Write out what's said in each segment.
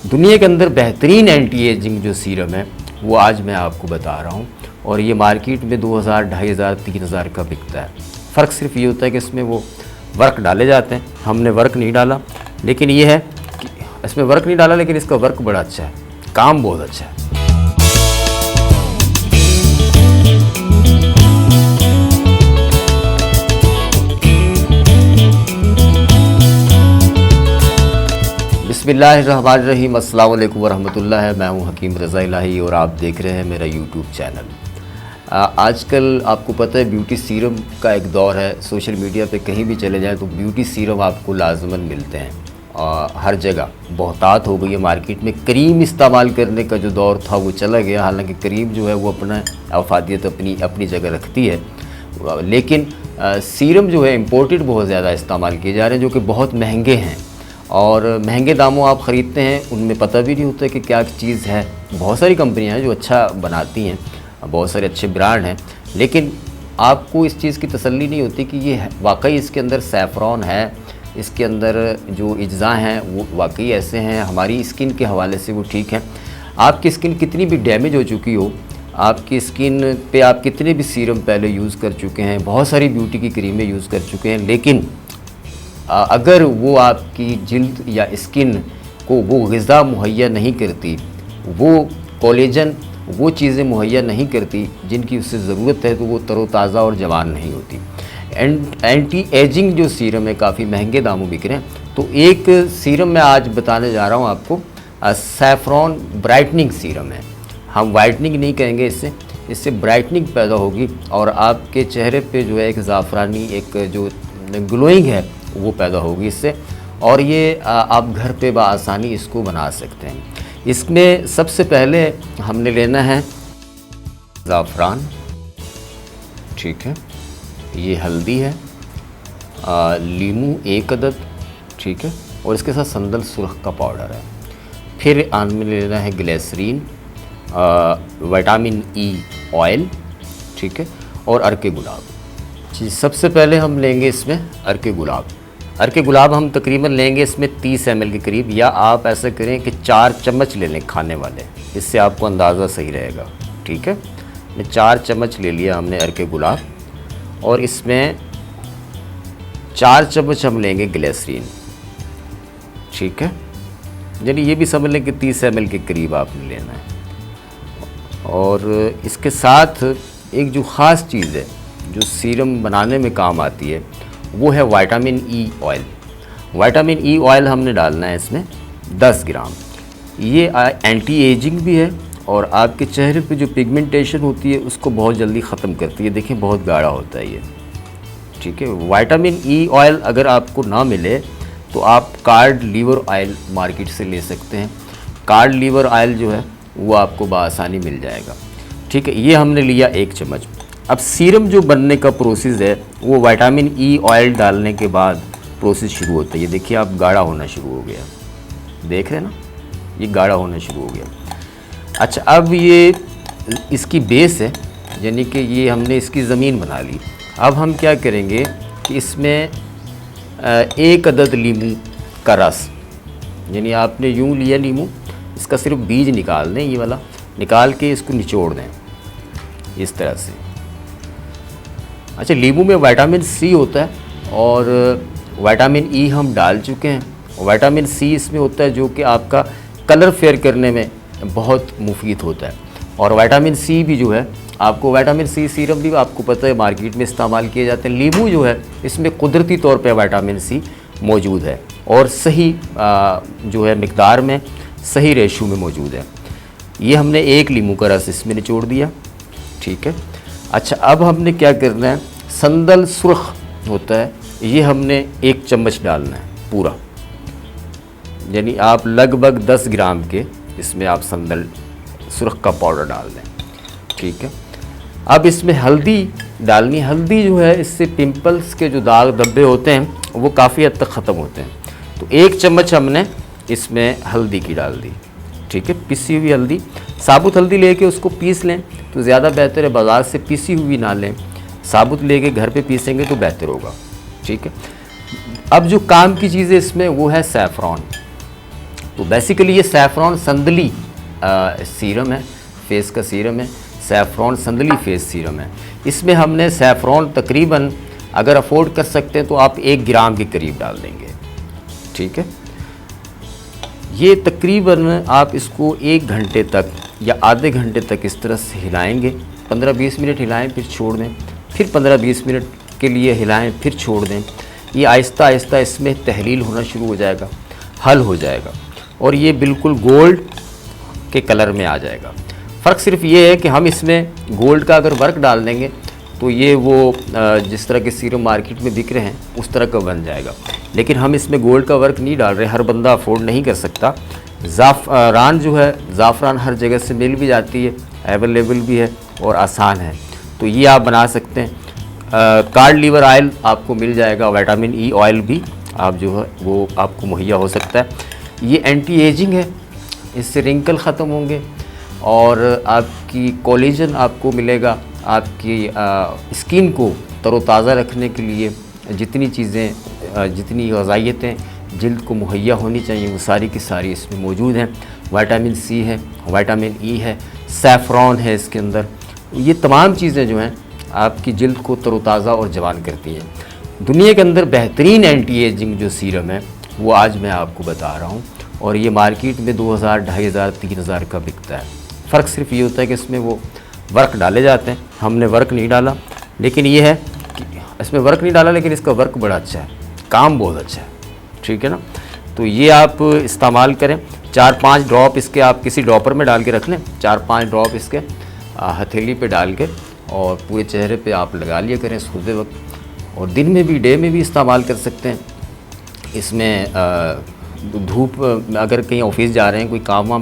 दुनिया के अंदर बेहतरीन एंटी एजिंग जो सीरम है वो आज मैं आपको बता रहा हूँ, और ये मार्केट में 2000, 2500, 3000 का बिकता है। फ़र्क सिर्फ ये होता है कि इसमें वो वर्क डाले जाते हैं, हमने वर्क नहीं डाला, लेकिन ये है कि इसमें वर्क नहीं डाला लेकिन इसका वर्क बड़ा अच्छा है, काम बहुत अच्छा है। बिस्मिल्लाहिर्रहमानिर्रहीम, अस्सलाम वालेकुम वरहमतुल्लाह। मैं हूं हकीम रज़ा इलाही और आप देख रहे हैं मेरा यूट्यूब चैनल। आजकल आपको पता है ब्यूटी सीरम का एक दौर है। सोशल मीडिया पे कहीं भी चले जाएं तो ब्यूटी सीरम आपको लाजमन मिलते हैं, हर जगह बहुतात हो गई है मार्केट में। क्रीम इस्तेमाल करने का जो दौर था वो चला गया, हालांकि क्रीम जो है वो अपना अफादियत अपनी जगह रखती है, लेकिन सीरम जो है इम्पोर्टेड बहुत ज़्यादा इस्तेमाल किए जा रहे हैं, जो कि बहुत महंगे हैं और महंगे दामों आप ख़रीदते हैं, उनमें पता भी नहीं होता कि क्या चीज़ है। बहुत सारी कंपनियां हैं जो अच्छा बनाती हैं, बहुत सारे अच्छे ब्रांड हैं, लेकिन आपको इस चीज़ की तसल्ली नहीं होती कि ये वाकई इसके अंदर सैफ़रॉन है, इसके अंदर जो अज्जा हैं वो वाकई ऐसे हैं, हमारी स्किन के हवाले से वो ठीक हैं। आपकी स्किन कितनी भी डैमेज हो चुकी हो, आपकी स्किन पे आप कितने भी सीरम पहले यूज़ कर चुके हैं, बहुत सारी ब्यूटी की क्रीमें यूज़ कर चुके हैं, लेकिन अगर वो आपकी जिल्द या स्किन को वो ग़िज़ा मुहैया नहीं करती, वो कोलेजन, वो चीज़ें मुहैया नहीं करती जिनकी उससे ज़रूरत है, तो वो तरोताज़ा और जवान नहीं होती। एंटी एजिंग जो सीरम है काफ़ी महंगे दामों बिक रहे हैं। तो एक सीरम मैं आज बताने जा रहा हूँ आपको, सैफ़रॉन ब्राइटनिंग सीरम है। हम वाइटनिंग नहीं कहेंगे, इससे ब्राइटनिंग पैदा होगी और आपके चेहरे पे जो है एक ज़ाफ़रानी एक जो ग्लोइंग है वो पैदा होगी इससे, और ये आप घर पे बआसानी इसको बना सकते हैं। इसमें सबसे पहले हमने लेना है ज़ाफ़रान, ठीक है, ये हल्दी है, लीमू 1 अदद, ठीक है, और इसके साथ संदल सुर्ख का पाउडर है। फिर हमने लेना है ग्लिसरीन, विटामिन ई ऑयल, ठीक है, और अर्के गुलाब। जी, सबसे पहले हम लेंगे इसमें अर्के गुलाब। अर्के गुलाब हम तकरीबन लेंगे इसमें 30 ml के करीब, या आप ऐसा करें कि 4 चम्मच ले लें खाने वाले, इससे आपको अंदाज़ा सही रहेगा, ठीक है। 4 चम्मच ले लिया हमने अर्के गुलाब, और इसमें 4 चम्मच हम लेंगे ग्लिसरीन, ठीक है, यानी ये भी समझ लें कि 30 ml के करीब आपने लेना है। और इसके साथ एक जो ख़ास चीज़ है जो सीरम बनाने में काम आती है वो है vitamin E oil. Vitamin E oil हमने डालना है इसमें 10 ग्राम। ये एंटी एजिंग भी है और आपके चेहरे पे जो पिगमेंटेशन होती है उसको बहुत जल्दी ख़त्म करती है। देखिए बहुत गाढ़ा होता है ये, ठीक है। विटामिन ई ऑयल अगर आपको ना मिले तो आप कार्ड लीवर ऑयल मार्केट से ले सकते हैं। कार्ड लीवर ऑयल जो है वो आपको बआसानी मिल जाएगा, ठीक है। ये हमने लिया 1 चम्मच। अब सीरम जो बनने का प्रोसेस है वो विटामिन ई ऑयल डालने के बाद प्रोसेस शुरू होता है। ये देखिए आप गाढ़ा होना शुरू हो गया, देख रहे हैं ना, ये गाढ़ा होना शुरू हो गया। अच्छा, अब ये इसकी बेस है, यानी कि ये हमने इसकी ज़मीन बना ली। अब हम क्या करेंगे कि इसमें 1 अदद लीमू का रस, यानी आपने यूँ लिया लीमू, इसका सिर्फ बीज निकाल दें, ये वाला निकाल के इसको निचोड़ दें इस तरह से। अच्छा, लीमू में विटामिन सी होता है और विटामिन ई हम डाल चुके हैं। विटामिन सी इसमें होता है जो कि आपका कलर फेयर करने में बहुत मुफीद होता है, और विटामिन सी भी जो है आपको, विटामिन सी सीरम भी आपको पता है मार्केट में इस्तेमाल किए जाते हैं। लीमू जो है इसमें कुदरती तौर पे विटामिन सी मौजूद है और सही जो है मिकदार में, सही रेशो में मौजूद है। ये हमने 1 लीमू का रस इसमें निचोड़ दिया, ठीक है। अच्छा, अब हमने क्या करना है, संदल सुर्ख होता है, ये हमने 1 चम्मच डालना है पूरा, यानी आप लगभग 10 ग्राम के इसमें आप संदल सुर्ख का पाउडर डाल दें, ठीक है। अब इसमें हल्दी डालनी। हल्दी जो है इससे पिंपल्स के जो दाग धब्बे होते हैं वो काफ़ी हद तक ख़त्म होते हैं। तो 1 चम्मच हमने इसमें हल्दी की डाल दी, ठीक है, पिसी हुई हल्दी। साबुत हल्दी लेके उसको पीस लें तो ज़्यादा बेहतर है, बाज़ार से पिसी हुई ना लें, साबुत लेके घर पे पीसेंगे तो बेहतर होगा, ठीक है। अब जो काम की चीज़ है इसमें वो है सैफ़रॉन। तो बेसिकली ये सैफ़रॉन संदली सीरम है, फेस का सीरम है, सैफ़रॉन संदली फेस सीरम है। इसमें हमने सैफ़रॉन तकरीबन अगर अफोर्ड कर सकते हैं तो आप 1 ग्राम के करीब डाल देंगे, ठीक है। ये तकरीबन आप इसको 1 घंटे तक या आधे घंटे तक इस तरह से हिलाएंगे, 15-20 मिनट हिलाएं फिर छोड़ दें, फिर 15-20 मिनट के लिए हिलाएं फिर छोड़ दें। ये आहिस्ता आहिस्ता इसमें तहलील होना शुरू हो जाएगा, हल हो जाएगा और ये बिल्कुल गोल्ड के कलर में आ जाएगा। फ़र्क सिर्फ ये है कि हम इसमें गोल्ड का अगर वर्क डाल देंगे तो ये वो जिस तरह के सीरम मार्केट में बिक रहे हैं उस तरह का बन जाएगा, लेकिन हम इसमें गोल्ड का वर्क नहीं डाल रहे, हर बंदा अफोर्ड नहीं कर सकता। ज़ाफ़रान जो है, ज़ाफ़रान हर जगह से मिल भी जाती है, अवेलेबल भी है और आसान है, तो ये आप बना सकते हैं। कार्ड लीवर ऑयल आपको मिल जाएगा, विटामिन ई ऑयल भी आप जो है वो आपको मुहैया हो सकता है। ये एंटी एजिंग है, इससे रिंकल ख़त्म होंगे और आपकी कोलेजन आपको मिलेगा। आपकी स्किन को तरोताज़ा रखने के लिए जितनी चीज़ें, जितनी ग़ज़ाइयतें जिल्द को मुहैया होनी चाहिए वो सारी की सारी इसमें मौजूद हैं। विटामिन सी है, विटामिन ई है, सैफ़रॉन है इसके अंदर। ये तमाम चीज़ें जो हैं आपकी जिल्द को तरोताज़ा और जवान करती हैं। दुनिया के अंदर बेहतरीन एंटी एजिंग जो सीरम है वो आज मैं आपको बता रहा हूँ और ये मार्केट में 2000, 2500, 3000 का बिकता है। फ़र्क सिर्फ ये होता है कि इसमें वो वर्क डाले जाते हैं, हमने वर्क नहीं डाला, लेकिन ये है कि इसमें वर्क नहीं डाला लेकिन इसका वर्क बड़ा अच्छा है, काम बहुत अच्छा है, ठीक है ना। तो ये आप इस्तेमाल करें। 4-5 ड्रॉप इसके आप किसी ड्रॉपर में डाल के रख लें, 4-5 ड्रॉप इसके हथेली पे डाल के और पूरे चेहरे पे आप लगा लिया करें सोते वक्त, और दिन में भी, डे में भी इस्तेमाल कर सकते हैं। इसमें धूप, अगर कहीं ऑफिस जा रहे हैं, कोई काम वाम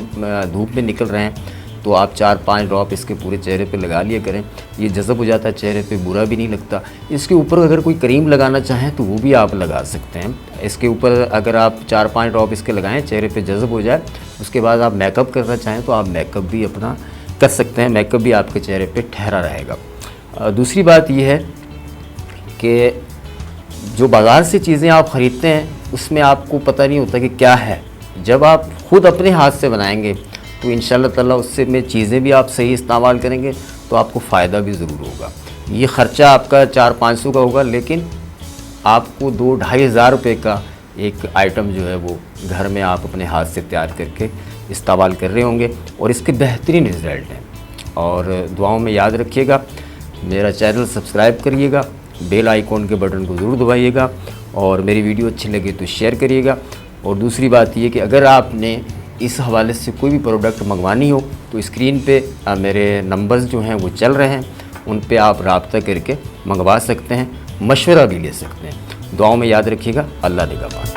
धूप में निकल रहे हैं तो आप 4-5 ड्रॉप इसके पूरे चेहरे पे लगा लिया करें, ये जज़ब हो जाता है चेहरे पे, बुरा भी नहीं लगता। इसके ऊपर अगर कोई क्रीम लगाना चाहें तो वो भी आप लगा सकते हैं। इसके ऊपर अगर आप 4-5 ड्रॉप इसके लगाएं, चेहरे पे जज़ब हो जाए, उसके बाद आप मेकअप करना चाहें तो आप मेकअप भी अपना कर सकते हैं, मेकअप भी आपके चेहरे पे ठहरा रहेगा। दूसरी बात यह है कि जो बाज़ार से चीज़ें आप ख़रीदते हैं उसमें आपको पता नहीं होता कि क्या है। जब आप ख़ुद अपने हाथ से बनाएंगे तो इंशाअल्लाह ताला उससे में चीज़ें भी आप सही इस्तेमाल करेंगे तो आपको फ़ायदा भी ज़रूर होगा। ये ख़र्चा आपका 400-500 का होगा, लेकिन आपको 2-2.5 हज़ार रुपये का एक आइटम जो है वो घर में आप अपने हाथ से तैयार करके इस्तेमाल कर रहे होंगे और इसके बेहतरीन रिज़ल्ट हैं। और दुआओं में याद रखिएगा, मेरा चैनल सब्सक्राइब करिएगा, बेल आइकॉन के बटन को ज़रूर दबाइएगा और मेरी वीडियो अच्छी लगे तो शेयर करिएगा। और दूसरी बात ये कि अगर आपने इस हवाले से कोई भी प्रोडक्ट मंगवानी हो तो स्क्रीन पे मेरे नंबर्स जो हैं वो चल रहे हैं, उन पे आप राब्ता करके मंगवा सकते हैं, मशवरा भी ले सकते हैं। दुआओं में याद रखिएगा। अल्लाह निगहबान।